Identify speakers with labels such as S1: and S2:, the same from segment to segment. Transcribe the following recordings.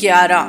S1: 11।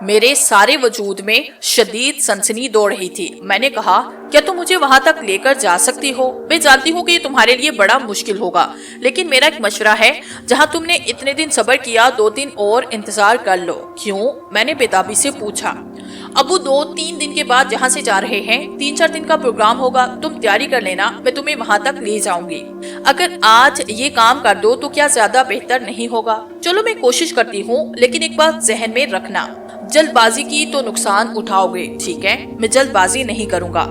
S1: میرے سارے وجود میں شدید سنسنی دوڑ رہی تھی۔ میں نے کہا، کیا تم مجھے وہاں تک لے کر جا سکتی ہو؟ میں جانتی ہوں کہ یہ تمہارے لیے بڑا مشکل ہوگا، لیکن میرا ایک مشورہ ہے، جہاں تم نے اتنے دن صبر کیا 2 دن اور انتظار کر لو۔ کیوں؟ میں نے بےتابی سے پوچھا۔ ابو 2-3 دن کے بعد جہاں سے جا رہے ہیں 3-4 دن کا پروگرام ہوگا، تم تیاری کر لینا، میں تمہیں وہاں تک لے جاؤں گی۔ اگر آج یہ کام کر دو تو کیا زیادہ بہتر نہیں ہوگا؟ چلو میں کوشش کرتی ہوں، لیکن ایک بات ذہن میں رکھنا، جلد بازی کی تو نقصان اٹھاؤ گے، ٹھیک ہے؟ میں جلد بازی نہیں کروں گا۔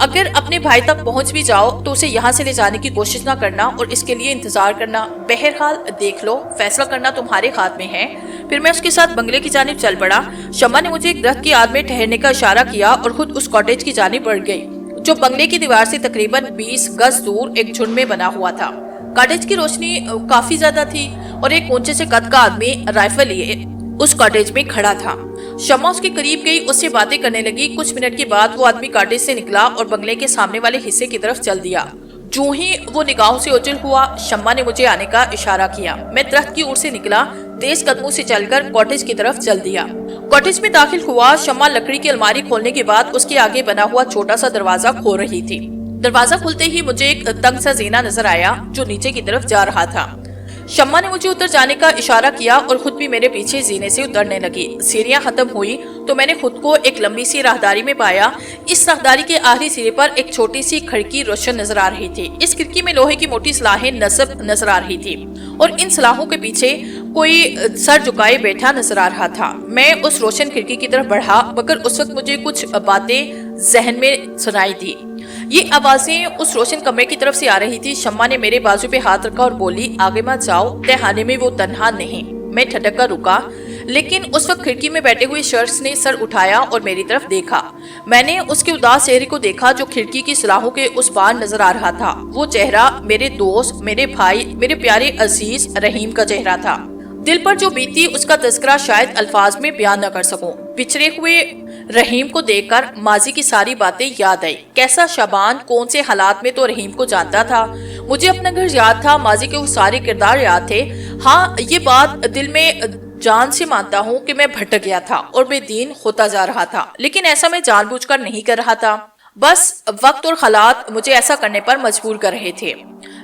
S1: اگر اپنے بھائی تک پہنچ بھی جاؤ تو اسے یہاں سے لے جانے کی کوشش نہ کرنا اور اس کے لیے انتظار کرنا۔ بہرحال دیکھ لو، فیصلہ کرنا تمہارے ہاتھ میں ہے۔ پھر میں اس کے ساتھ بنگلے کی جانب چل پڑا۔ شمع نے مجھے ایک درخت کی آڑ میں ٹھہرنے کا اشارہ کیا اور خود اس کاٹیج کی جانب بڑھ گئی، جو بنگلے کی دیوار سے تقریباً 20 گز دور ایک جھنڈ میں بنا ہوا تھا۔ کاٹیج کی روشنی کافی زیادہ تھی اور ایک اونچے سے قد کا آدمی رائفل لیے اس کاٹیج میں کھڑا تھا۔ شمع اس کے قریب گئی، اس سے باتیں کرنے لگی۔ کچھ منٹ کے بعد وہ آدمی کاٹیج سے نکلا اور بنگلے کے سامنے والے حصے کی طرف چل دیا۔ جو ہی وہ نگاہوں سے اوجھل ہوا، شمع نے مجھے آنے کا اشارہ کیا۔ میں درخت کی اور سے نکلا، تیز قدموں سے چل کر کاٹیج کی طرف چل دیا۔ کاٹیج میں داخل ہوا۔ شمع لکڑی کی الماری کھولنے کے بعد اس کے آگے بنا ہوا چھوٹا سا دروازہ کھول رہی تھی۔ دروازہ کھلتے ہی مجھے ایک تنگ سا زینہ نظر آیا جو نیچے کی طرف جا رہا تھا۔ شمع نے مجھے اتر جانے کا اشارہ کیا اور خود بھی میرے پیچھے زینے سے اترنے لگی۔ سیڑھیاں ختم ہوئی تو میں نے خود کو ایک لمبی سی راہداری میں پایا۔ اس راہداری کے آخری سرے پر ایک چھوٹی سی کھڑکی روشن نظر آ رہی تھی۔ اس کھڑکی میں لوہے کی موٹی سلاخیں نصب نظر آ رہی تھی اور ان سلاخوں کے پیچھے کوئی سر جھکائے بیٹھا نظر آ رہا تھا۔ میں اس روشن کھڑکی کی طرف بڑھا، مگر اس وقت مجھے کچھ باتیں ذہن میں سنائی دی۔ یہ آوازیں اس روشن کمرے کی طرف سے آ رہی تھی۔ شمع نے میرے بازو پہ ہاتھ رکھا اور بولی، آگے مت جاؤ، تہانے میں وہ تنہا نہیں۔ میں ٹھٹک کر رکا، لیکن اس وقت کھڑکی میں بیٹھے ہوئے شخص نے سر اٹھایا اور میری طرف دیکھا۔ میں نے اس کے اداس چہرے کو دیکھا جو کھڑکی کی سلاخوں کے اس پار نظر آ رہا تھا۔ وہ چہرہ میرے دوست، میرے بھائی، میرے پیارے عزیز رحیم کا چہرہ تھا۔ دل پر جو بیتی اس کا تذکرہ شاید الفاظ میں بیان نہ کر سکوں۔ بچھڑے ہوئے رحیم کو دیکھ کر ماضی کی ساری باتیں یاد آئی۔ کیسا شبان کون سے حالات میں تو رحیم کو جانتا تھا، مجھے اپنا گھر یاد تھا، ماضی کے وہ سارے کردار یاد تھے۔ ہاں، یہ بات دل میں جان سے مانتا ہوں کہ میں بھٹک گیا تھا اور بے دین ہوتا جا رہا تھا، لیکن ایسا میں جان بوجھ کر نہیں کر رہا تھا، بس وقت اور حالات مجھے ایسا کرنے پر مجبور کر رہے تھے۔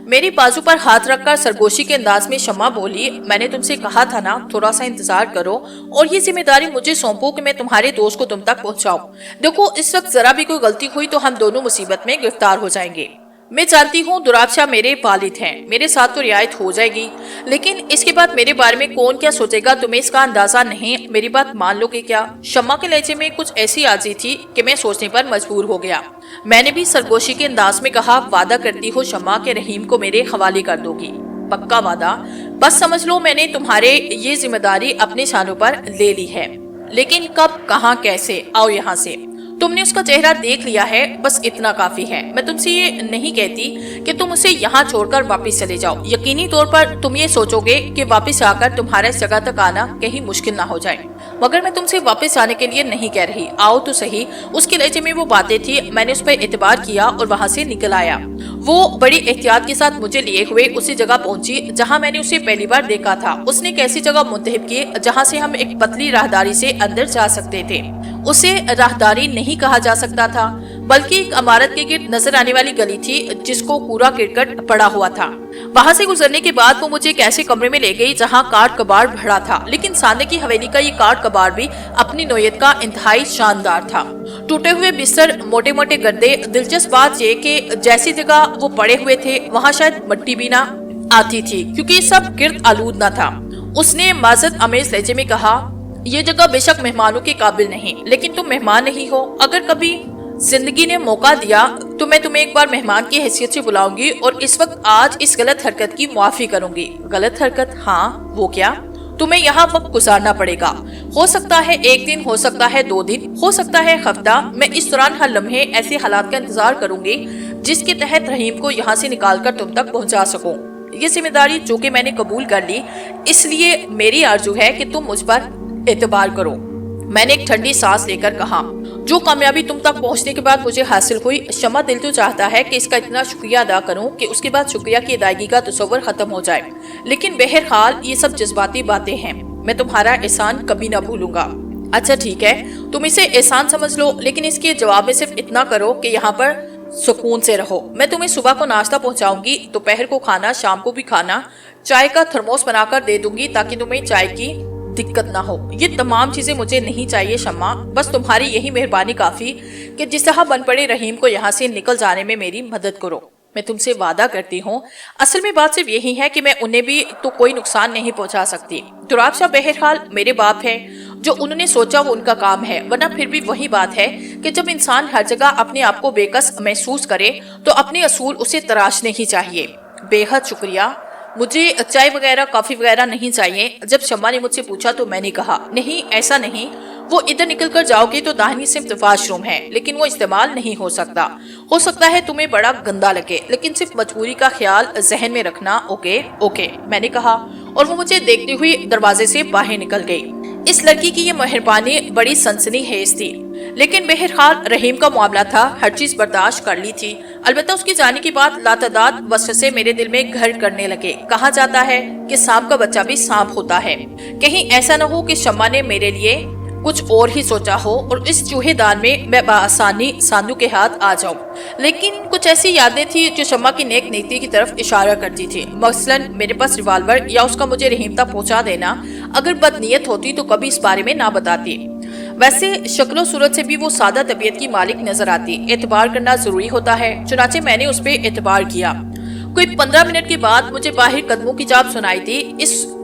S1: میری بازو پر ہاتھ رکھ کر سرگوشی کے انداز میں شمع بولی، میں نے تم سے کہا تھا نا، تھوڑا سا انتظار کرو اور یہ ذمہ داری مجھے سونپو کہ میں تمہارے دوست کو تم تک پہنچاؤں۔ دیکھو، اس وقت ذرا بھی کوئی غلطی ہوئی تو ہم دونوں مصیبت میں گرفتار ہو جائیں گے۔ میں جانتی ہوں دوراب شاہ میرے والد ہیں، میرے ساتھ تو رعایت ہو جائے گی، لیکن اس کے بعد میرے بارے میں کون کیا سوچے گا تمہیں اس کا اندازہ نہیں۔ میری بات مان لو گے کیا؟ شمع کے لہجے میں کچھ ایسی عاجزی تھی کہ میں سوچنے پر مجبور ہو گیا۔ میں نے بھی سرگوشی کے انداز میں کہا، وعدہ کرتی ہو شمع کہ رحیم کو میرے حوالے کر دو گی؟ پکا وعدہ؟ بس سمجھ لو میں نے تمہارے یہ ذمہ داری اپنے شانوں پر لے لی ہے، لیکن کب، کہاں، کیسے؟ آؤ یہاں سے۔ تم نے اس کا چہرہ دیکھ لیا ہے، بس اتنا کافی ہے۔ میں تم سے یہ نہیں کہتی کہ تم اسے یہاں چھوڑ کر واپس چلے جاؤ۔ یقینی طور پر تم یہ سوچو گے کہ واپس آ کر تمہارا اس جگہ تک آنا کہیں مشکل نہ ہو جائے، مگر میں تم سے واپس آنے کے لیے نہیں کہہ رہی۔ آؤ تو صحیح۔ اس کے لہجے میں وہ باتیں تھی۔ میں نے اس پر اعتبار کیا اور وہاں سے نکل آیا۔ وہ بڑی احتیاط کے ساتھ مجھے لیے ہوئے اسی جگہ پہنچی جہاں میں نے اسے پہلی بار دیکھا تھا۔ اس نے ایک ایسی جگہ منتخب کی جہاں سے ہم ایک پتلی راہداری سے اندر جا سکتے تھے۔ اسے راہداری نہیں کہا جا سکتا تھا، بلکہ ایک عمارت کے گرد نظر آنے والی گلی تھی جس کو کوڑا کرکٹ پڑا ہوا تھا۔ وہاں سے گزرنے کے بعد وہ مجھے ایک ایسے کمرے میں لے گئی جہاں کاٹ کباڑ بھرا تھا، لیکن سامنے کی حویلی کا یہ کاٹ کباڑ بھی اپنی نوعیت کا انتہائی شاندار تھا۔ ٹوٹے ہوئے بستر، موٹے موٹے گدے۔ دلچسپ بات یہ کہ جیسی جگہ وہ پڑے ہوئے تھے وہاں شاید مٹی بھی نہ آتی تھی، کیونکہ یہ سب گرد آلود نہ تھا۔ اس نے معزت آمیز لہجے میں کہا، یہ جگہ بے شک مہمانوں کے قابل نہیں، لیکن تم مہمان نہیں ہو۔ اگر کبھی زندگی نے موقع دیا تو میں تمہیں ایک بار مہمان کی حیثیت سے بلاؤں گی، اور اس وقت آج اس غلط حرکت کی معافی کروں گی۔ غلط حرکت؟ ہاں، وہ کیا؟ تمہیں یہاں وقت گزارنا پڑے گا۔ ہو سکتا ہے 1 دن، ہو سکتا ہے 2 دن، ہو سکتا ہے ہفتہ۔ میں اس دوران ہر لمحے ایسے حالات کا انتظار کروں گی جس کے تحت رحیم کو یہاں سے نکال کر تم تک پہنچا سکوں۔ یہ ذمہ داری چونکہ میں نے قبول کر لی، اس لیے میری آرزو ہے کہ تم مجھ پر اعتبار کرو۔ میں نے ایک ٹھنڈی سانس لے کر کہا، جو کامیابی تم تک پہنچنے کے بعد مجھے حاصل ہوئی، شمع دل تو چاہتا ہے کہ اس کا اتنا شکریہ ادا کروں کہ اس کے بعد شکریہ کی ادائیگی کا تصور ختم ہو جائے، لیکن بہرحال یہ سب جذباتی باتیں ہیں۔ میں تمہارا احسان کبھی نہ بھولوں گا۔ اچھا ٹھیک ہے، تم اسے احسان سمجھ لو، لیکن اس کے جواب میں صرف اتنا کرو کہ یہاں پر سکون سے رہو۔ میں تمہیں صبح کو ناشتہ پہنچاؤں گی، دوپہر کو کھانا، شام کو بھی کھانا، چائے کا تھرموس بنا کر دے دوں گی تاکہ تمہیں چائے کی دقت نہ ہو۔ یہ تمام چیزیں مجھے نہیں چاہیے شمع، بس تمہاری یہی مہربانی کافی کہ جس طرح بن پڑے رحیم کو یہاں سے نکل جانے میں میری مدد کرو۔ میں تم سے وعدہ کرتی ہوں، اصل میں بات صرف یہی ہے کہ میں انہیں بھی تو کوئی نقصان نہیں پہنچا سکتی۔ تراب شاہ بہرحال میرے باپ ہیں، جو انہوں نے سوچا وہ ان کا کام ہے، ورنہ پھر بھی وہی بات ہے کہ جب انسان ہر جگہ اپنے آپ کو بے کس محسوس کرے تو اپنے اصول اسے تراشنے ہی چاہیے۔ بے حد شکریہ، مجھے چائے وغیرہ کافی وغیرہ نہیں چاہیے۔ جب شمع نے مجھ سے پوچھا تو میں نے کہا نہیں، ایسا نہیں، وہ ادھر نکل کر جاؤ گے تو داہنی سمت واش روم ہے، لیکن وہ استعمال نہیں ہو سکتا ہے تمہیں بڑا گندا لگے، لیکن صرف مجبوری کا خیال ذہن میں رکھنا۔ اوکے اوکے، میں نے کہا، اور وہ مجھے دیکھتی ہوئی دروازے سے باہر نکل گئی۔ اس لڑکی کی یہ مہربانی بڑی سنسنی خیز تھی، لیکن بہرحال رحیم کا معاملہ تھا، ہر چیز برداشت کر لی تھی۔ البتہ اس کی جانے کے بعد لاتعداد وسوسے میرے دل میں گھر کرنے لگے۔ کہا جاتا ہے کہ سانپ کا بچہ بھی سانپ ہوتا ہے، کہیں ایسا نہ ہو کہ شمع نے میرے لیے کچھ اور ہی سوچا ہو اور اس چوہے دان میں بآسانی ساندو کے ہاتھ آ جاؤں۔ لیکن کچھ ایسی یادیں تھی جو شمع کی نیک نیتی کی طرف اشارہ کرتی تھی، مثلاً میرے پاس ریوالور یا اس کا مجھے رحیم تک پہنچا دینا۔ اگر بد نیت ہوتی تو کبھی اس بارے میں نہ بتاتی۔ ویسے شکل و صورت سے بھی وہ سادہ طبیعت کی مالک نظر آتی، اعتبار کرنا ضروری ہوتا ہے، چنانچہ میں نے اس پہ اعتبار کیا۔ کوئی 15 منٹ کے بعد مجھے باہر قدموں کی چاپ سنائی دی۔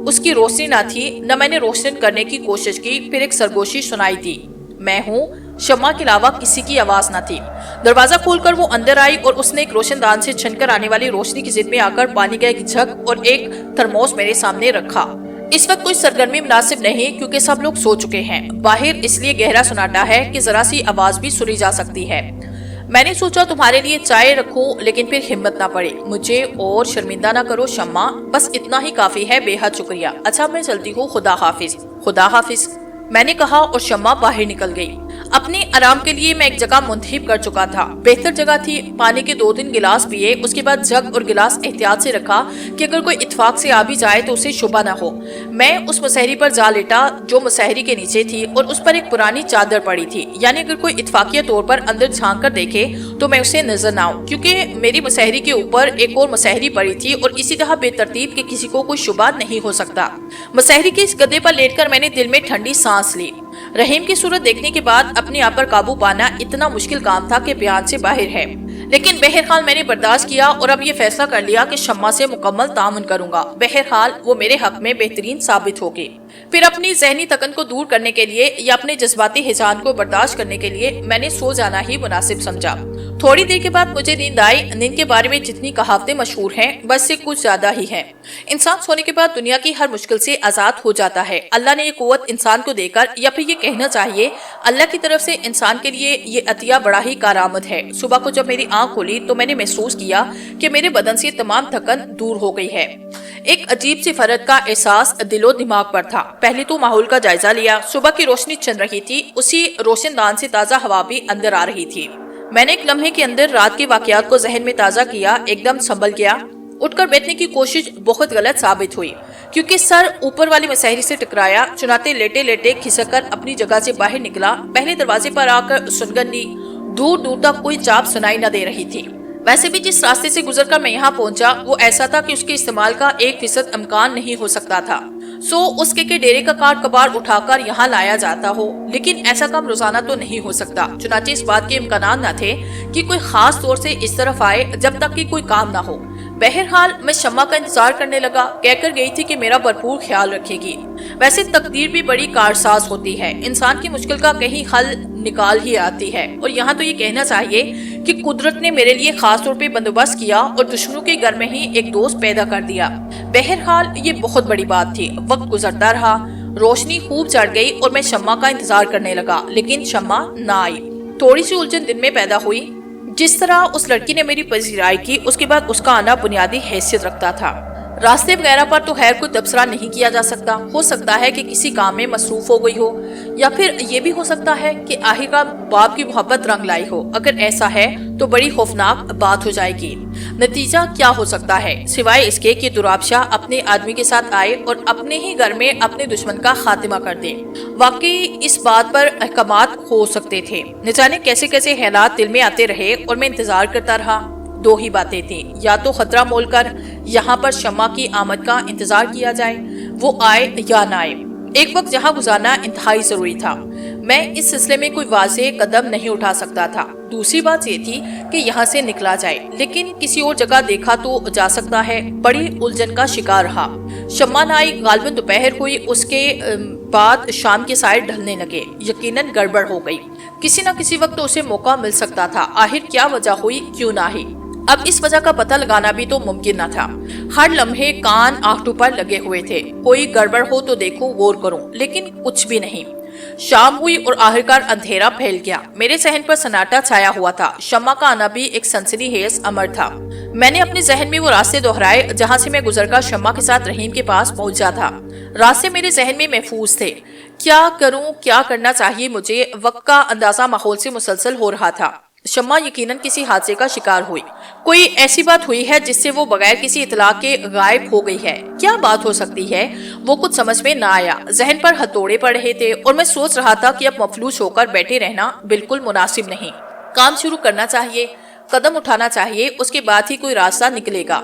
S1: اس کی روشنی نہ تھی، نہ میں نے روشن کرنے کی کوشش کی۔ پھر ایک سرگوشی سنائی دی، میں ہوں، شمع کے علاوہ کسی کی آواز نہ تھی۔ دروازہ کھول کر وہ اندر آئی اور اس نے ایک روشن دان سے چھن کر آنے والی روشنی کی ضد میں آ کر پانی کا ایک جھگ اور ایک تھرموس میرے سامنے رکھا۔ اس وقت کوئی سرگرمی مناسب نہیں کیونکہ سب لوگ سو چکے ہیں۔ باہر اس لیے گہرا سناٹا ہے کہ ذرا سی آواز بھی سنی جا سکتی ہے۔ میں نے سوچا تمہارے لیے چائے رکھوں، لیکن پھر ہمت نہ پڑی۔ مجھے اور شرمندہ نہ کرو شمع، بس اتنا ہی کافی ہے، بے حد شکریہ۔ اچھا میں چلتی ہوں، خدا حافظ۔ خدا حافظ، میں نے کہا اور شمع باہر نکل گئی۔ اپنے آرام کے لیے میں ایک جگہ منتخب کر چکا تھا، بہتر جگہ تھی۔ پانی کے 2-3 گلاس پیے، اس کے بعد جگ اور گلاس احتیاط سے رکھا کہ اگر کوئی اتفاق سے آ بھی جائے تو اسے شبہ نہ ہو۔ میں اس مسہری پر جا لیٹا جو مسہری کے نیچے تھی اور اس پر ایک پرانی چادر پڑی تھی، یعنی اگر کوئی اتفاقیہ طور پر اندر جھانک کر دیکھے تو میں اسے نظر نہ آؤں، کیونکہ میری مسہری کے اوپر ایک اور مسہری پڑی تھی اور اسی طرح بے ترتیب کہ کسی کو کوئی شبہ نہیں ہو سکتا۔ مسہری کے اس گدے پر لیٹ کر میں نے دل میں ٹھنڈی سانس لی۔ رحیم کی صورت دیکھنے کے بعد اپنے آپ پر قابو پانا اتنا مشکل کام تھا کہ بیان سے باہر ہے، لیکن بہرحال میں نے برداشت کیا اور اب یہ فیصلہ کر لیا کہ شمع سے مکمل تعاون کروں گا۔ بہرحال وہ میرے حق میں بہترین ثابت ہوگی۔ پھر اپنی ذہنی تکن کو دور کرنے کے لیے یا اپنے جذباتی ہیجان کو برداشت کرنے کے لیے میں نے سو جانا ہی مناسب سمجھا۔ تھوڑی دیر کے بعد مجھے نیند آئی۔ نیند کے بارے میں جتنی کہاوتیں مشہور ہیں بس سے کچھ زیادہ ہی ہیں۔ انسان سونے کے بعد دنیا کی ہر مشکل سے آزاد ہو جاتا ہے۔ اللہ نے یہ قوت انسان کو دے کر، یا پھر یہ کہنا چاہیے اللہ کی طرف سے انسان کے لیے یہ عطیہ بڑا ہی کارآمد ہے۔ صبح کو جب میری آنکھ کھلی تو میں نے محسوس کیا کہ میرے بدن سے تمام تھکن دور ہو گئی ہے۔ ایک عجیب سی فرحت کا احساس دل و دماغ پر تھا۔ پہلے تو ماحول کا جائزہ لیا۔ صبح کی روشنی چل رہی تھی، اسی روشن دان سے تازہ ہوا بھی اندر آ رہی تھی۔ میں نے ایک لمحے کے اندر رات کے واقعات کو ذہن میں تازہ کیا، ایک دم سنبھل گیا۔ اٹھ کر بیٹھنے کی کوشش بہت غلط ثابت ہوئی کیونکہ سر اوپر والی مسہری سے ٹکرایا، چنانچہ لیٹے لیٹے کھسک کر اپنی جگہ سے باہر نکلا۔ پہلے دروازے پر آ کر سنگن لی، دور دور تک کوئی چاپ سنائی نہ دے رہی تھی۔ ویسے بھی جس راستے سے گزر کر میں یہاں پہنچا وہ ایسا تھا کہ اس کے استعمال کا 1% امکان نہیں ہو سکتا تھا، سو اس کے ڈیرے کا کار کباڑ اٹھا کر یہاں لایا جاتا ہو، لیکن ایسا کام روزانہ تو نہیں ہو سکتا۔ چنانچہ اس بات کے امکانات نہ تھے کہ کوئی خاص طور سے اس طرف آئے جب تک کہ کوئی کام نہ ہو۔ بہرحال میں شمع کا انتظار کرنے لگا، کہہ کر گئی تھی کہ میرا بھرپور خیال رکھے گی۔ ویسے تقدیر بھی بڑی کارساز ہوتی ہے، انسان کی مشکل کا کہیں حل نکال ہی آتی ہے، اور یہاں تو یہ کہنا چاہیے کہ قدرت نے میرے لیے خاص طور پہ بندوبست کیا اور دشمنوں کے گھر میں ہی ایک دوست پیدا کر دیا۔ بہرحال یہ بہت بڑی بات تھی۔ وقت گزرتا رہا، روشنی خوب چڑھ گئی اور میں شمع کا انتظار کرنے لگا، لیکن شمع نہ آئی۔ تھوڑی سی الجھن دل میں پیدا ہوئی۔ جس طرح اس لڑکی نے میری پذیرائی کی، اس کے بعد اس کا آنا بنیادی حیثیت رکھتا تھا۔ راستے وغیرہ پر تو خیر کوئی تبصرہ نہیں کیا جا سکتا، ہو سکتا ہے کہ کسی کام میں مصروف ہو گئی ہو، یا پھر یہ بھی ہو سکتا ہے کہ آخر کا باپ کی محبت رنگ لائی ہو۔ اگر ایسا ہے تو بڑی خوفناک بات ہو جائے گی۔ نتیجہ کیا ہو سکتا ہے سوائے اس کے کہ تراب شاہ اپنے آدمی کے ساتھ آئے اور اپنے ہی گھر میں اپنے دشمن کا خاتمہ کر دے۔ واقعی اس بات پر احکامات ہو سکتے تھے، نہ جانے کیسے کیسے خیالات دل میں آتے رہے اور میں انتظار کرتا رہا۔ دو ہی باتیں تھیں، یا تو خطرہ مول کر یہاں پر شمع کی آمد کا انتظار کیا جائے، وہ آئے یا نہ آئے۔ ایک وقت جہاں گزارنا انتہائی ضروری تھا، میں اس سلسلے میں کوئی واضح قدم نہیں اٹھا سکتا تھا۔ دوسری بات یہ تھی کہ یہاں سے نکلا جائے، لیکن کسی اور جگہ دیکھا تو جا سکتا ہے۔ بڑی الجھن کا شکار رہا۔ شمع نہ آئی، غالباً دوپہر ہوئی، اس کے بعد شام کے سائے ڈھلنے لگے۔ یقیناً گڑبڑ ہو گئی، کسی نہ کسی وقت اسے موقع مل سکتا تھا۔ آخر کیا وجہ ہوئی، کیوں نہ آئی؟ اب اس وجہ کا پتہ لگانا بھی تو ممکن نہ تھا۔ ہر لمحے کان آنکھوں پر لگے ہوئے تھے، کوئی گڑبڑ ہو تو دیکھوں، غور کروں، لیکن کچھ بھی نہیں۔ شام ہوئی اور آخرکار اندھیرا پھیل گیا۔ میرے ذہن پر سناٹا چھایا ہوا تھا۔ شمع کا آنا بھی ایک سنسنی خیز امر تھا۔ میں نے اپنے ذہن میں وہ راستے دہرائے جہاں سے میں گزر کر شمع کے ساتھ رحیم کے پاس پہنچا تھا۔ راستے میرے ذہن میں محفوظ تھے۔ کیا کروں، کیا کرنا چاہیے مجھے، وقت کا اندازہ ماحول سے مسلسل ہو رہا تھا۔ شمع یقیناً کسی حادثے کا شکار ہوئی، کوئی ایسی بات ہوئی ہے جس سے وہ بغیر کسی اطلاع کے غائب ہو گئی ہے۔ کیا بات ہو سکتی ہے، وہ کچھ سمجھ میں نہ آیا۔ ذہن پر ہتھوڑے پڑ رہے تھے اور میں سوچ رہا تھا کہ اب مفلوج ہو کر بیٹھے رہنا بالکل مناسب نہیں۔ کام شروع کرنا چاہیے، قدم اٹھانا چاہیے، اس کے بعد ہی کوئی راستہ نکلے گا،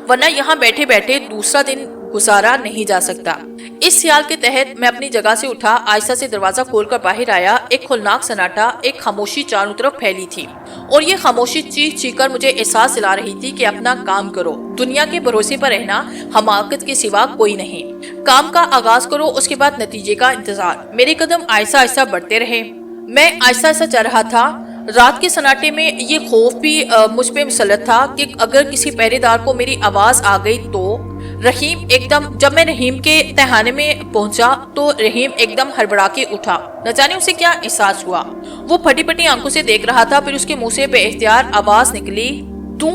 S1: ورنہ یہاں بیٹھے بیٹھے دوسرا دن گزارا نہیں جا سکتا۔ اس خیال کے تحت میں اپنی جگہ سے اٹھا، آہستہ سے دروازہ کھول کر باہر آیا۔ ایک ہولناک سناٹا، ایک خاموشی چاروں طرف پھیلی تھی، اور یہ خاموشی چیخ چیخ کر مجھے احساس دلا رہی تھی کہ اپنا کام کرو، دنیا کے بھروسے پر رہنا حماقت کے سوا کوئی نہیں۔ کام کا آغاز کرو، اس کے بعد نتیجے کا انتظار۔ میرے قدم آہستہ آہستہ بڑھتے رہے، میں آہستہ آہستہ چل رہا تھا۔ رات کے سناٹے میں یہ خوف بھی مجھ پہ مسلط تھا کہ اگر کسی پہرے دار کو میری آواز آ گئی تو رحیم ایک دم، جب میں رحیم کے تہانے میں پہنچا تو رحیم ایک دم ہڑبڑا کے اٹھا۔ نہ جانے اسے کیا احساس ہوا، وہ پھٹی پھٹی آنکھوں سے دیکھ رہا تھا۔ پھر اس کے منہ سے بے اختیار آواز نکلی، تو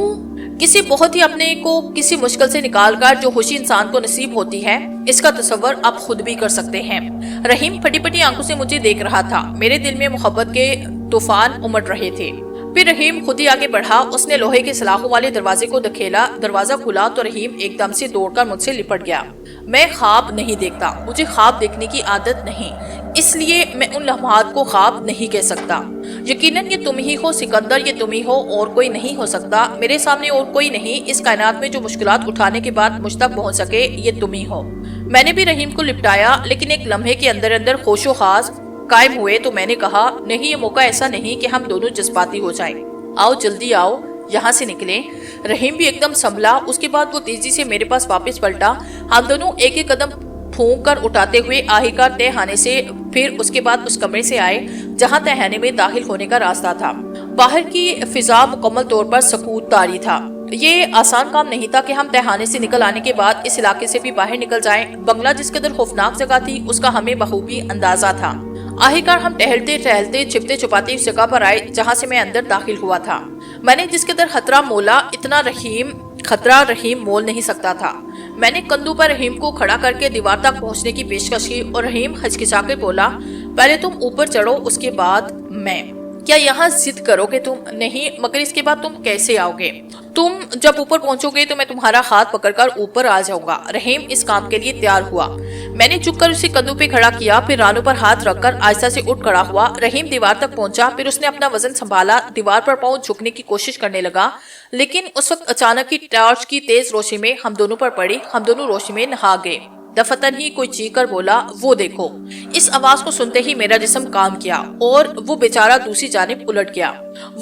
S1: کسی بہت ہی اپنے کو کسی مشکل سے نکال کر جو خوشی انسان کو نصیب ہوتی ہے، اس کا تصور آپ خود بھی کر سکتے ہیں۔ رحیم پھٹی پھٹی آنکھوں سے مجھے دیکھ رہا تھا۔ میرے دل میں محبت کے طوفان امڑ رہے تھے۔ پھر رحیم خود ہی آگے بڑھا، اس نے لوہے کے سلاخوں والے دروازے کو دھکیلا۔ دروازہ کھلا تو رحیم ایک دم سے دوڑ کر مجھ سے لپٹ گیا۔ میں خواب نہیں دیکھتا، مجھے خواب دیکھنے کی عادت نہیں، اس لیے میں ان لمحات کو خواب نہیں کہہ سکتا۔ یقیناً یہ تم ہی ہو سکندر، یہ تم ہی ہو، اور کوئی نہیں ہو سکتا۔ میرے سامنے اور کوئی نہیں، اس کائنات میں جو مشکلات اٹھانے کے بعد مجھ تک پہنچ سکے، یہ تم ہی ہو۔ میں نے بھی رحیم کو لپٹایا، لیکن ایک لمحے کے اندر اندر خوش و خاص قائم ہوئے تو میں نے کہا، نہیں، یہ موقع ایسا نہیں کہ ہم دونوں جذباتی ہو جائیں۔ آؤ، جلدی آؤ، یہاں سے نکلیں۔ رحیم بھی ایک دم سنبھلا، اس کے بعد وہ تیزی سے میرے پاس واپس پلٹا۔ ہم دونوں ایک ایک قدم پھونک کر اٹھاتے ہوئے آخرکار تہانے سے، پھر اس کے بعد اس کمرے سے آئے جہاں تہانے میں داخل ہونے کا راستہ تھا۔ باہر کی فضا مکمل طور پر سکوت طاری تھا۔ یہ آسان کام نہیں تھا کہ ہم تہانے سے نکل آنے کے بعد اس علاقے سے بھی باہر نکل جائیں۔ بنگلہ جس قدر خوفناک جگہ تھی، اس کا ہمیں بخوبی اندازہ تھا۔ آخرکار ہم ٹہلتے ٹہلتے، چھپتے چھپاتے اس جگہ پر آئے جہاں سے میں اندر داخل ہوا تھا۔ میں نے جس قدر خطرہ مولا، اتنا خطرہ رحیم مول نہیں سکتا تھا۔ میں نے کندھوں پر رحیم کو کھڑا کر کے دیوار تک پہنچنے کی پیشکش کی، اور رحیم ہچکچا کے بولا، پہلے تم اوپر چڑھو، اس کے بعد میں۔ کیا یہاں ضد کرو گے تم؟ نہیں، مگر اس کے بعد تم کیسے آؤ گے؟ تم جب اوپر پہنچو گے تو میں تمہارا ہاتھ پکڑ کر اوپر آ جاؤں گا۔ رحیم اس کام کے لیے تیار ہوا۔ میں نے جھک کر اسے کندھوں پہ کھڑا کیا، پھر رانوں پر ہاتھ رکھ کر آہستہ سے اٹھ کھڑا ہوا۔ رحیم دیوار تک پہنچا، پھر اس نے اپنا وزن سنبھالا، دیوار پر پاؤں جھکنے کی کوشش کرنے لگا، لیکن اس وقت اچانک ہی ٹارچ کی تیز روشنی میں ہم دونوں پر پڑی۔ ہم دونوں روشنی میں نہا گئے۔ دفتن ہی کوئی چیخ کر بولا، وہ دیکھو۔ اس آواز کو سنتے ہی میرا جسم کام کیا اور وہ بیچارہ دوسری جانب الٹ گیا۔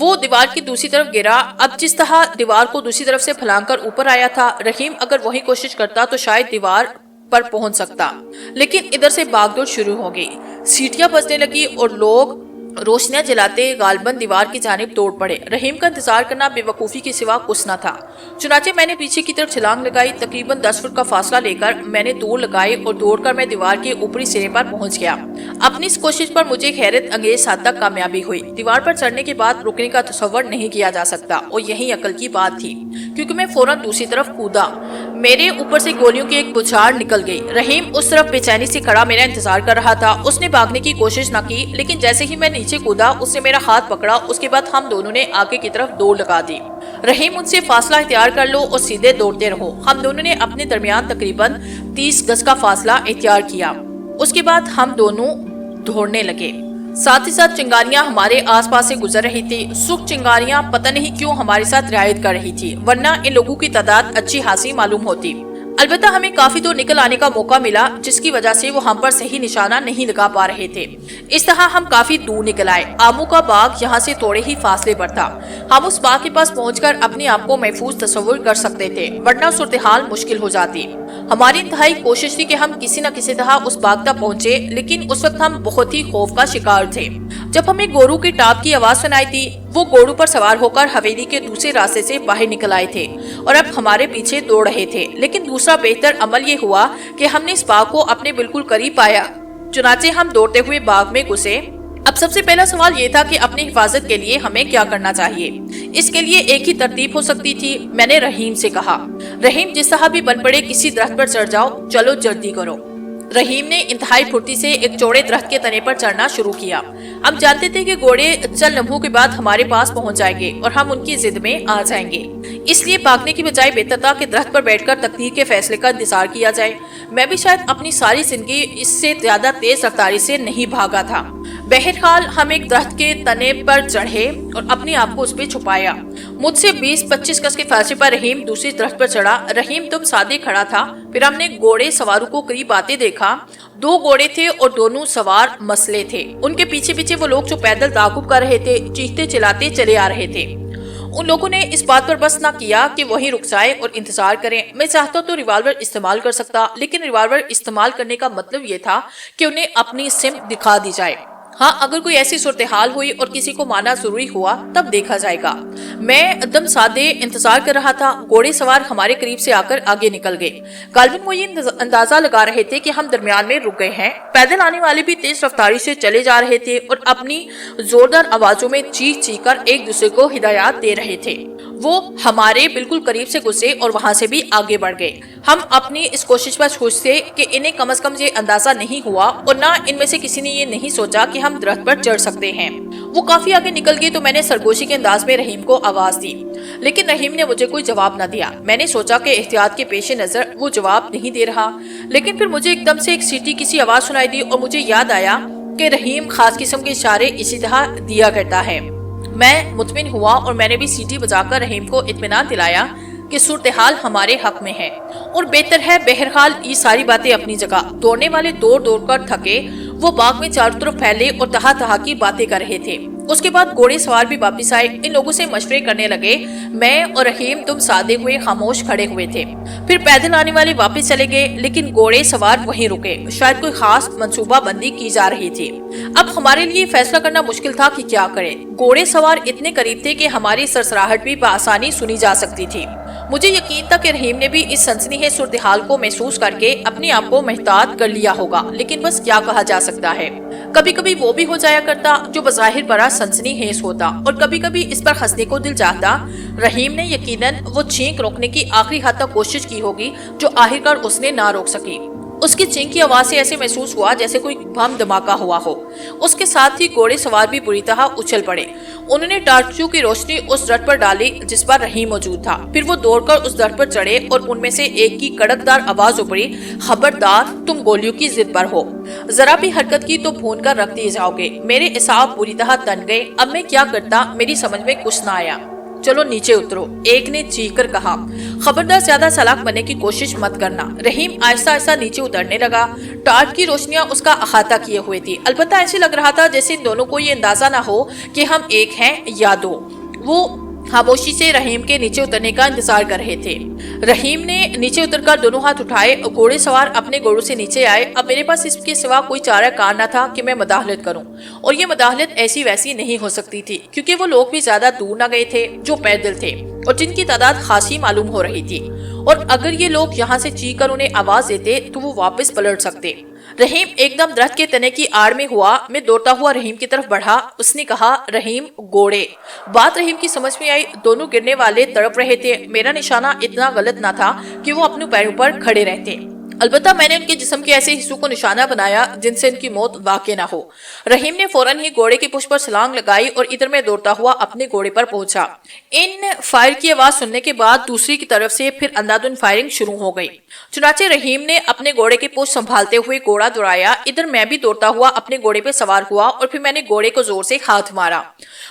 S1: وہ دیوار کی دوسری طرف گرا۔ اب جس طرح دیوار کو دوسری طرف سے پھلانگ کر اوپر آیا تھا، رحیم اگر وہی کوشش کرتا تو شاید دیوار پر پہنچ سکتا، لیکن ادھر سے بھاگ دوڑ شروع ہو گئی۔ سیٹیاں بجنے لگی اور لوگ روشنیاں جلاتے غالباً دیوار کی جانب دوڑ پڑے۔ رحیم کا انتظار کرنا بے وقوفی کے سوا کچھ نہ تھا۔ چنانچہ میں نے پیچھے کی طرف چھلانگ لگائی۔ تقریباً 10 فٹ کا فاصلہ لے کر میں نے دوڑ لگائی اور دوڑ کر میں دیوار کے اوپری سرے پر پہنچ گیا۔ اپنی اس کوشش پر مجھے حیرت انگیز حد تک کامیابی ہوئی۔ دیوار پر چڑھنے کے بعد رکنے کا تصور نہیں کیا جا سکتا، اور یہی عقل کی بات تھی، کیونکہ میں فوراً دوسری طرف کودا۔ میرے اوپر سے گولیوں کی ایک بچھاڑ نکل گئی۔ رحیم اس طرف بے چینی سے کھڑا میرا انتظار کر رہا تھا۔ اس نے بھاگنے کی کوشش نہ کی، لیکن جیسے ہی میں نیچے کودا اس نے میرا ہاتھ پکڑا۔ اس کے بعد ہم دونوں نے آگے کی طرف دوڑ لگا دی۔ رحیم ان سے فاصلہ اختیار کر لو اور سیدھے دوڑتے رہو۔ ہم دونوں نے اپنے درمیان تقریباً 30 گز کا فاصلہ اختیار کیا۔ اس کے بعد ہم دونوں دوڑنے لگے۔ ساتھ ہی ساتھ چنگاریاں ہمارے آس پاس سے گزر رہی تھی۔ سکھ چنگاریاں پتہ نہیں کیوں ہمارے ساتھ رعایت کر رہی تھی، ورنہ ان لوگوں کی تعداد اچھی خاصی معلوم ہوتی۔ البتہ ہمیں کافی دور نکل آنے کا موقع ملا، جس کی وجہ سے وہ ہم پر صحیح نشانہ نہیں لگا پا رہے تھے۔ اس طرح ہم کافی دور نکل آئے۔ آموں کا باغ یہاں سے تھوڑے ہی فاصلے پر تھا۔ ہم اس باغ کے پاس پہنچ کر اپنے آپ کو محفوظ تصور کر سکتے تھے، ورنہ صورتحال مشکل ہو جاتی۔ ہماری انتہائی کوشش تھی کہ ہم کسی نہ کسی طرح اس باغ تک پہنچے، لیکن اس وقت ہم بہت ہی خوف کا شکار تھے۔ جب ہمیں گورو کی ٹاپ کی آواز سنائی تھی، وہ گورو پر سوار ہو کر حویلی کے دوسرے راستے سے باہر نکل آئے تھے اور اب ہمارے پیچھے دوڑ رہے تھے۔ لیکن دوسرا بہتر عمل یہ ہوا کہ ہم نے اس باغ کو اپنے بالکل قریب پایا۔ چنانچہ ہم دوڑتے ہوئے باغ میں گھسے۔ اب سب سے پہلا سوال یہ تھا کہ اپنی حفاظت کے لیے ہمیں کیا کرنا چاہیے۔ اس کے لیے ایک ہی ترتیب ہو سکتی تھی۔ میں نے رحیم سے کہا، رحیم جس طرح بھی بن پڑے کسی درخت پر چڑھ جاؤ، چلو جلدی کرو۔ رحیم نے انتہائی پھرتی سے ایک چوڑے درخت کے تنے پر چڑھنا شروع کیا۔ ہم جانتے تھے کہ گھوڑے چند لمحوں کے بعد ہمارے پاس پہنچ جائیں گے اور ہم ان کی ضد میں آ جائیں گے۔ اس لیے بھاگنے کی بجائے بہتر تھا کہ درخت پر بیٹھ کر تقدیر کے فیصلے کا انتظار کیا جائے۔ میں بھی شاید اپنی ساری زندگی اس سے زیادہ تیز رفتاری سے نہیں بھاگا تھا۔ بہرحال ہم ایک درخت کے تنے پر چڑھے اور اپنے آپ کو اس پہ چھپایا۔ مجھ سے 20-25 گز کے فاصلے پر رحیم دوسری درخت پر چڑھا۔ رحیم تم سادے کھڑا تھا۔ پھر ہم نے گھوڑے سواروں کو قریب آتے دیکھا۔ 2 گھوڑے تھے اور دونوں سوار مسلح تھے۔ ان کے پیچھے پیچھے وہ لوگ جو پیدل تعاقب کر رہے تھے، چیختے چلاتے چلے آ رہے تھے۔ ان لوگوں نے اس بات پر بس نہ کیا کہ وہیں رک جائے اور انتظار کریں۔ میں چاہتا تو ریوالور استعمال کر سکتا، لیکن ریوالور استعمال کرنے کا مطلب یہ تھا کہ انہیں اپنی سمت دکھا دی جائے۔ ہاں، اگر کوئی ایسی صورتحال ہوئی اور کسی کو مارنا ضروری ہوا تب دیکھا جائے گا۔ میں دم سادے انتظار کر رہا تھا۔ گھوڑے سوار ہمارے قریب سے آ کر آگے نکل گئے۔ غالباً وہ یہ اندازہ لگا رہے تھے کہ ہم درمیان میں رک گئے ہیں۔ پیدل آنے والے بھی تیز رفتاری سے چلے جا رہے تھے اور اپنی زوردار آوازوں میں چیخ چیخ کر ایک دوسرے کو ہدایات دے رہے تھے۔ وہ ہمارے بالکل قریب سے گزرے اور وہاں سے بھی آگے بڑھ گئے۔ ہم اپنی اس کوشش پر خوش تھے کہ انہیں کم از کم یہ اندازہ نہیں ہوا اور نہ ان میں سے کسی نے یہ نہیں سوچا کہ ہم درخت پر چڑھ سکتے ہیں۔ وہ کافی آگے نکل گئے تو میں نے سرگوشی کے انداز میں رحیم کو آواز دی، لیکن رحیم نے مجھے کوئی جواب نہ دیا۔ میں نے سوچا کہ احتیاط کے پیش نظر وہ جواب نہیں دے رہا، لیکن پھر مجھے ایک دم سے ایک سیٹی کسی آواز سنائی دی اور مجھے یاد آیا کہ رحیم خاص قسم کے اشارے اسی طرح دیا کرتا ہے۔ میں مطمئن ہوا اور میں نے بھی سیٹی بجا کر رحیم کو اطمینان دلایا کہ صورتحال ہمارے حق میں ہے اور بہتر ہے۔ بہرحال یہ ساری باتیں اپنی جگہ۔ دوڑنے والے دوڑ دوڑ کر تھکے، وہ باغ میں چاروں طرف پھیلے اور طرح طرح کی باتیں کر رہے تھے۔ اس کے بعد گھوڑے سوار بھی واپس آئے، ان لوگوں سے مشورے کرنے لگے۔ میں اور رحیم دم سادے ہوئے خاموش کھڑے ہوئے تھے۔ پھر پیدل آنے والے واپس چلے گئے، لیکن گھوڑے سوار وہیں رکے۔ شاید کوئی خاص منصوبہ بندی کی جا رہی تھی۔ اب ہمارے لیے فیصلہ کرنا مشکل تھا کہ کیا کریں۔ گھوڑے سوار اتنے قریب تھے کہ ہماری سرسراہٹ بھی بآسانی سنی جا سکتی تھی۔ مجھے یقین تھا کہ رحیم نے بھی اس سنسنی صورتحال کو محسوس کر کے اپنے آپ کو محتاط کر لیا ہوگا، لیکن بس کیا کہا جا سکتا ہے۔ کبھی کبھی وہ بھی ہو جایا کرتا جو بظاہر بڑا سنسنی خیز ہوتا اور کبھی کبھی اس پر ہنسنے کو دل چاہتا۔ رحیم نے یقیناً وہ چھینک روکنے کی آخری حد تک کوشش کی ہوگی جو آخرکار اس نے نہ روک سکی۔ اس کی چینک کی آواز سے ایسے محسوس ہوا جیسے کوئی بم دھماکہ ہوا ہو۔ اس کے ساتھ ہی گھوڑے سوار بھی بری طرح اچھل پڑے۔ انہوں نے ٹارچوں کی روشنی اس درخت پر ڈالی جس پر رحیم موجود تھا۔ پھر وہ دوڑ کر اس درخت پر چڑھے اور ان میں سے ایک کی کڑکدار آواز ابھری، خبردار، تم گولیوں کی ضد پر ہو۔ ذرا بھی حرکت کی تو بھون کر رکھ دیے جاؤ گے۔ میرے اعصاب بری طرح تن گئے۔ اب میں کیا کرتا میری سمجھ میں کچھ نہ آیا۔ چلو نیچے اترو، ایک نے چیخ کر کہا۔ خبردار زیادہ چالاک بننے کی کوشش مت کرنا۔ رحیم آہستہ آہستہ نیچے اترنے لگا۔ ٹارچ کی روشنیاں اس کا احاطہ کیے ہوئے تھی، البتہ ایسے لگ رہا تھا جیسے ان دونوں کو یہ اندازہ نہ ہو کہ ہم ایک ہیں یا دو۔ وہ خاموشی سے رحیم کے نیچے اترنے کا انتظار کر رہے تھے۔ رحیم نے نیچے اتر کر دونوں ہاتھ اٹھائے اور گھوڑے سوار اپنے گھوڑوں سے نیچے آئے۔ اب میرے پاس اس کے سوا کوئی چارہ کار نہ تھا کہ میں مداخلت کروں، اور یہ مداخلت ایسی ویسی نہیں ہو سکتی تھی کیونکہ وہ لوگ بھی زیادہ دور نہ گئے تھے جو پیدل تھے اور جن کی تعداد خاصی معلوم ہو رہی تھی، اور اگر یہ لوگ یہاں سے چیخ کر انہیں آواز دیتے تو وہ واپس پلٹ سکتے۔ رحیم ایک دم درخت کے تنے کی آڑ میں ہوا۔ میں دوڑتا ہوا رحیم کی طرف بڑھا۔ اس نے کہا، رحیم، گھوڑے۔ بات رحیم کی سمجھ میں آئی۔ دونوں گرنے والے تڑپ رہے تھے۔ میرا نشانہ اتنا غلط نہ تھا کہ وہ اپنے پیروں پر کھڑے رہتے، البتہ میں نے ان کے جسم کے ایسے حصوں کو نشانہ بنایا جن سے ان کی موت واقع نہ ہو۔ رحیم نے فوراً ہی گھوڑے کی پشت پر چھلانگ لگائی اور ادھر میں دوڑتا ہوا اپنے گھوڑے پر پہنچا۔ ان فائر کی آواز سننے کے بعد دوسری کی طرف سے پھر اندھادھند فائرنگ شروع ہو گئی۔ چنانچہ رحیم نے اپنے گھوڑے کی پشت سنبھالتے ہوئے گھوڑا دوڑایا۔ ادھر میں بھی دوڑتا ہوا اپنے گھوڑے پہ سوار ہوا اور پھر میں نے گھوڑے کو زور سے ہاتھ مارا۔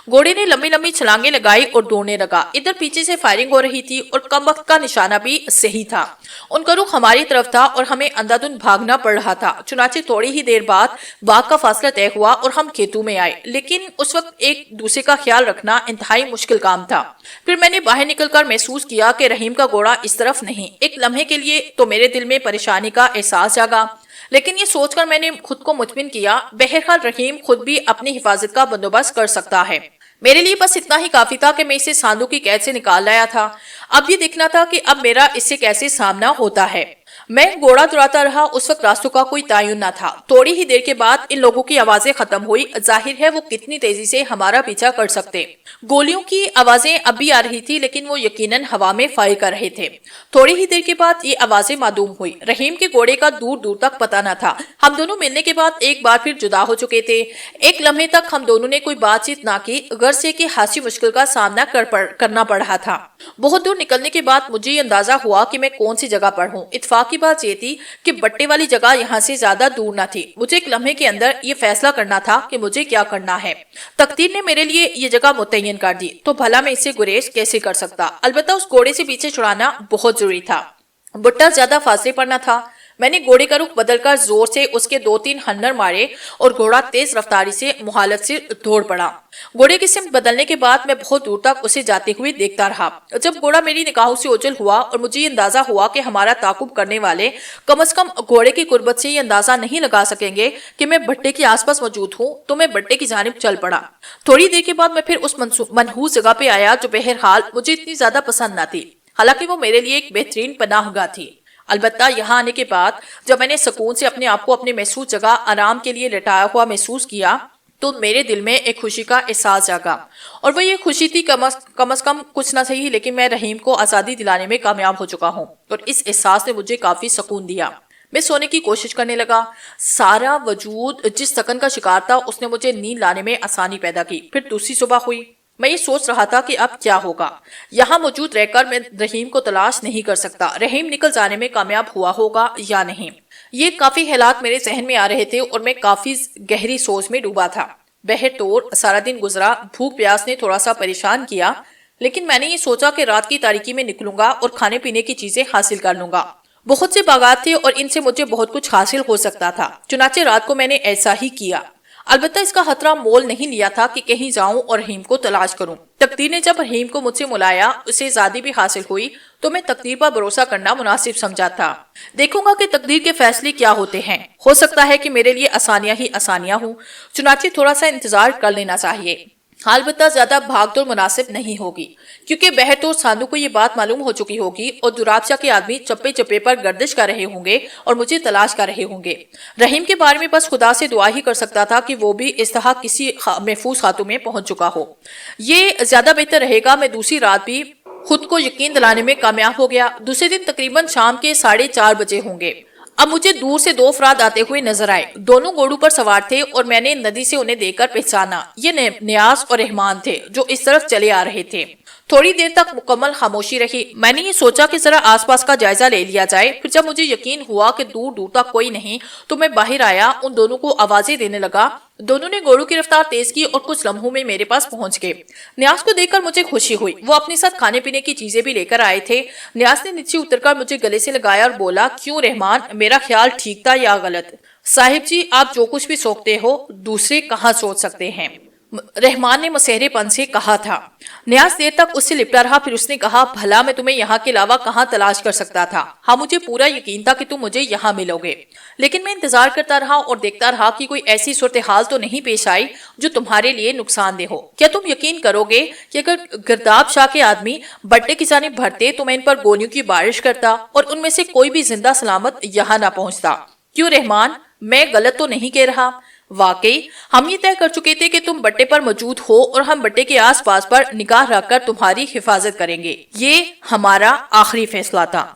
S1: گھوڑے نے لمبی لمبی چھلانگیں لگائی اور دوڑنے لگا۔ ادھر پیچھے سے فائرنگ ہو رہی تھی اور کم وقت کا نشانہ بھی صحیح تھا۔ ان کا رخ ہماری طرف تھا اور ہمیں اندھادھند بھاگنا پڑ رہا تھا۔ چنانچہ تھوڑی ہی دیر بعد باغ کا فاصلہ طے ہوا اور ہم کھیتوں میں آئے، لیکن اس وقت ایک دوسرے کا خیال رکھنا انتہائی مشکل کام تھا۔ پھر میں نے باہر نکل کر محسوس کیا کہ رحیم کا گھوڑا اس طرف نہیں۔ ایک لمحے کے لیے تو میرے دل میں پریشانی کا احساس جاگا، لیکن یہ سوچ کر میں نے خود کو مطمئن کیا، بہرحال رحیم خود بھی اپنی حفاظت کا بندوبست کر سکتا ہے۔ میرے لیے بس اتنا ہی کافی تھا کہ میں اسے ساندو کی قید سے نکال لایا تھا۔ اب یہ دیکھنا تھا کہ اب میرا اس سے کیسے سامنا ہوتا ہے۔ میں گھوڑا دوڑاتا رہا۔ اس وقت راستوں کا کوئی تعین نہ تھا۔ تھوڑی ہی دیر کے بعد ان لوگوں کی آوازیں ختم ہوئی۔ ظاہر ہے وہ کتنی تیزی سے ہمارا پیچھا کر سکتے۔ گولیوں کی آوازیں اب بھی آ رہی تھی، لیکن وہ یقیناً ہوا میں فائر کر رہے تھے۔ تھوڑی ہی دیر کے بعد یہ آوازیں معدوم ہوئی۔ رحیم کے گھوڑے کا دور دور تک پتہ نہ تھا۔ ہم دونوں ملنے کے بعد ایک بار پھر جدا ہو چکے تھے۔ ایک لمحے تک ہم دونوں نے کوئی بات چیت نہ کی، غرض یہ کہ حاسی مشکل کا سامنا کرنا پڑ رہا تھا۔ بہت دور نکلنے کے بعد مجھے یہ اندازہ ہوا کہ میں کون سی جگہ پر ہوں۔ اتفاق کی بات یہ تھی کہ بٹے والی جگہ یہاں سے زیادہ دور نہ تھی۔ مجھے ایک لمحے کے اندر یہ فیصلہ کرنا تھا کہ مجھے کیا کرنا ہے۔ تقدیر نے میرے لیے یہ جگہ متعین کر دی، تو بھلا میں اس سے گریز کیسے کر سکتا؟ البتہ اس گھوڑے سے پیچھے چھڑانا بہت ضروری تھا۔ بٹا زیادہ فاصلے پر نہ تھا۔ میں نے گھوڑے کا رخ بدل کر زور سے اس کے 2-3 ہنر مارے اور گھوڑا تیز رفتاری سے محالت سے دوڑ پڑا۔ گھوڑے کی سمت بدلنے کے بعد میں بہت دور تک اسے جاتے ہوئے دیکھتا رہا۔ جب گھوڑا میری نگاہوں سے اوجھل ہوا اور مجھے یہ اندازہ ہوا کہ ہمارا تعاقب کرنے والے کم از کم گھوڑے کی قربت سے یہ اندازہ نہیں لگا سکیں گے کہ میں بٹے کے آس پاس موجود ہوں، تو میں بٹے کی جانب چل پڑا۔ تھوڑی دیر کے بعد میں پھر اس منحوس جگہ پہ آیا جو بہرحال مجھے اتنی زیادہ پسند نہ تھی، حالانکہ وہ میرے لیے ایک بہترین پناہ گاہ تھی۔ البتہ یہاں آنے کے بعد جب میں نے سکون سے اپنے آپ کو اپنے محسوس جگہ آرام کے لیے لٹایا ہوا محسوس کیا، تو میرے دل میں ایک خوشی کا احساس جاگا، اور وہ یہ خوشی تھی کم از کم کچھ نہ صحیح لیکن میں رحیم کو آزادی دلانے میں کامیاب ہو چکا ہوں، اور اس احساس نے مجھے کافی سکون دیا۔ میں سونے کی کوشش کرنے لگا۔ سارا وجود جس سکن کا شکار تھا اس نے مجھے نیند لانے میں آسانی پیدا کی۔ پھر دوسری صبح ہوئی۔ میں یہ سوچ رہا تھا کہ اب کیا ہوگا۔ یہاں موجود رہ کر میں رحیم کو تلاش نہیں کر سکتا۔ رحیم نکل جانے میں کامیاب ہوا ہوگا یا نہیں، یہ کافی خیالات میرے ذہن میں آ رہے تھے اور میں کافی گہری سوچ میں ڈوبا تھا۔ بہرطور سارا دن گزرا۔ بھوک پیاس نے تھوڑا سا پریشان کیا، لیکن میں نے یہ سوچا کہ رات کی تاریکی میں نکلوں گا اور کھانے پینے کی چیزیں حاصل کر لوں گا۔ بہت سے باغات تھے اور ان سے مجھے بہت کچھ حاصل ہو سکتا تھا، چنانچہ رات کو میں نے ایسا ہی کیا۔ البتہ اس کا خطرہ مول نہیں لیا تھا کہ کہیں جاؤں اور رحیم کو تلاش کروں۔ تقدیر نے جب رحیم کو مجھ سے ملایا، اسے آزادی بھی حاصل ہوئی، تو میں تقدیر پر بھروسہ کرنا مناسب سمجھا تھا۔ دیکھوں گا کہ تقدیر کے فیصلے کیا ہوتے ہیں، ہو سکتا ہے کہ میرے لیے آسانیاں ہی آسانیاں ہوں، چنانچہ تھوڑا سا انتظار کر لینا چاہیے۔ البتہ زیادہ بھاگ دوڑ مناسب نہیں ہوگی، کیونکہ بہرطور ساندو کو یہ بات معلوم ہو چکی ہوگی اور دوراب شاہ کے آدمی چپے چپے پر گردش کر رہے ہوں گے اور مجھے تلاش کر رہے ہوں گے۔ رحیم کے بارے میں بس خدا سے دعا ہی کر سکتا تھا کہ وہ بھی اس طرح کسی محفوظ خاتوں میں پہنچ چکا ہو۔ یہ زیادہ بہتر رہے گا۔ میں دوسری رات بھی خود کو یقین دلانے میں کامیاب ہو گیا۔ دوسرے دن تقریباً شام کے 4:30 بجے ہوں گے۔ اب مجھے دور سے 2 افراد آتے ہوئے نظر آئے۔ دونوں گھوڑوں پر سوار تھے اور میں نے ندی سے انہیں دیکھ کر پہچانا۔ یہ نیاز اور رحمان تھے جو اس طرف چلے آ رہے تھے۔ تھوڑی دیر تک مکمل خاموشی رہی۔ میں نے یہ سوچا کہ ذرا آس پاس کا جائزہ لے لیا جائے۔ پھر جب مجھے یقین ہوا کہ دور دور تک کوئی نہیں، تو میں باہر آیا، ان دونوں کو آوازیں دینے لگا۔ دونوں نے گھوڑوں کی رفتار تیز کی اور کچھ لمحوں میں میرے پاس پہنچ گئے۔ نیاز کو دیکھ کر مجھے خوشی ہوئی۔ وہ اپنے ساتھ کھانے پینے کی چیزیں بھی لے کر آئے تھے۔ نیاز نے نیچے اتر کر مجھے گلے سے لگایا اور بولا، کیوں رحمان، میرا خیال ٹھیک تھا یا غلط؟ صاحب جی، آپ جو کچھ بھی سوچتے ہو دوسرے کہاں سوچ سکتے ہیں، رحمان نے مسہرے پن سے کہا تھا۔ نیاز دیر تک اس سے لپٹا رہا، پھر اس نے کہا، بھلا میں تمہیں یہاں کے علاوہ کہاں تلاش کر سکتا تھا؟ ہاں، مجھے پورا یقین تھا کہ تم مجھے یہاں ملو گے، لیکن میں انتظار کرتا رہا اور دیکھتا رہا کہ کوئی ایسی صورتحال تو نہیں پیش آئی جو تمہارے لیے نقصان دہ ہو۔ کیا تم یقین کرو گے کہ اگر گرداب شاہ کے آدمی بٹے کی جانب بڑھتے تو میں ان پر گولیوں کی بارش کرتا اور ان میں سے کوئی بھی زندہ سلامت یہاں نہ پہنچتا؟ کیوں رحمان، میں غلط تو نہیں کہہ رہا؟ واقعی ہم یہ طے کر چکے تھے کہ تم بٹے پر موجود ہو اور ہم بٹے کے آس پاس پر نگاہ رکھ کر تمہاری حفاظت کریں گے۔ یہ ہمارا آخری فیصلہ تھا۔